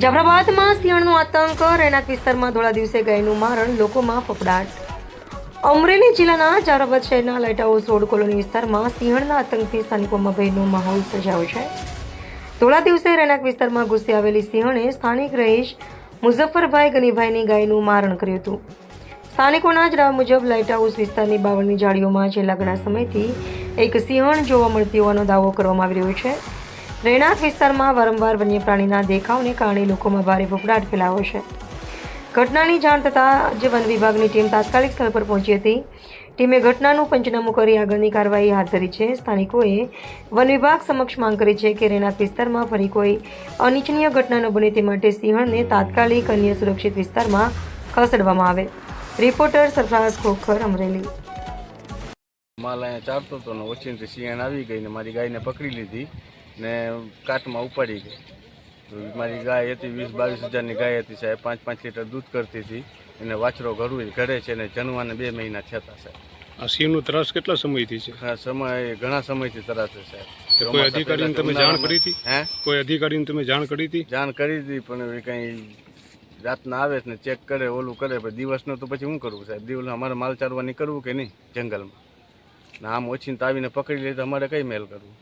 જાફરાબાદમાં સિંહણનો આતંક, રહેણાંક વિસ્તારમાં ધોળા દિવસે ગાયનું મારણ, લોકોમાં ફફડાટ. અમરેલી જિલ્લાના જાફરાબાદ શહેરના લાઇટ હાઉસ રોડ કોલોની વિસ્તારમાં સિંહણના આતંકથી સ્થાનિકોમાં ભયનો માહોલ સર્જાયો છે. ધોળા દિવસે રહેણાંક વિસ્તારમાં ઘૂસી આવેલી સિંહણે સ્થાનિક રહીશ મુઝફ્ફરભાઈ ગનીભાઈની ગાયનું મારણ કર્યું હતું. સ્થાનિકોના જણાવ્યા મુજબ લાઇટ હાઉસ વિસ્તારની બાવળની ઝાડીઓમાં છેલ્લા ઘણા સમયથી એક સિંહણ જોવા મળતી હોવાનો દાવો કરવામાં આવી રહ્યો છે. રહેણાંક વિસ્તારમાં વારંવાર વન્ય પ્રાણીના દેખાવને કારણે લોકોમાં ભારે ફફડાટ ફેલાયો છે. ઘટનાની જાણ થતાં જ વન વિભાગની ટીમ તાત્કાલિક સ્થળ પર પહોંચી હતી. ટીમે ઘટનાનું પંચનામું કરી આગળની કાર્યવાહી હાથ ધરી છે. સ્થાનિકોએ વન વિભાગ સમક્ષ માંગ કરી છે કે રહેણાંક વિસ્તારમાં ફરી કોઈ અનિચ્છનીય ઘટના ન બને તે માટે સિંહણને તાત્કાલિક અન્ય સુરક્ષિત વિસ્તારમાં ખસેડવામાં આવે. રિપોર્ટર સરફરાઝ ખોખર, અમરેલી. માલ અહીંયા ચારતો હતો ને ઓચિંતી સિંહણ આવી ગઈ ને મારી ગાયને પકડી લીધી ને કાટમાં ઉપાડી ગઈ. મારી ગાય હતી 20-22 હજારની ગાય હતી સાહેબ. 5-5 લીટર દૂધ કરતી હતી. એને વાછરો ઘરે છે ને જન્માને 2 મહિના થયા સાહેબ. આ સિંહનું ત્રાસ કેટલા સમયથી છે? ઘણા સમયથી ત્રાસ છે સાહેબ. કોઈ અધિકારીને તમે જાણ કરી હતી? કોઈ અધિકારીને તમે જાણ કરી હતી? જાણ કરી હતી પણ કંઈ રાતના આવે ને ચેક કરે, ઓલું કરે, પણ દિવસનું તો પછી શું કરવું સાહેબ? દિવસ અમારે માલ ચારવા નીકળવું કે નહીં જંગલમાં? ને આમ ઓછીને આવીને પકડી લે તો અમારે કઈ મેલ કરવું?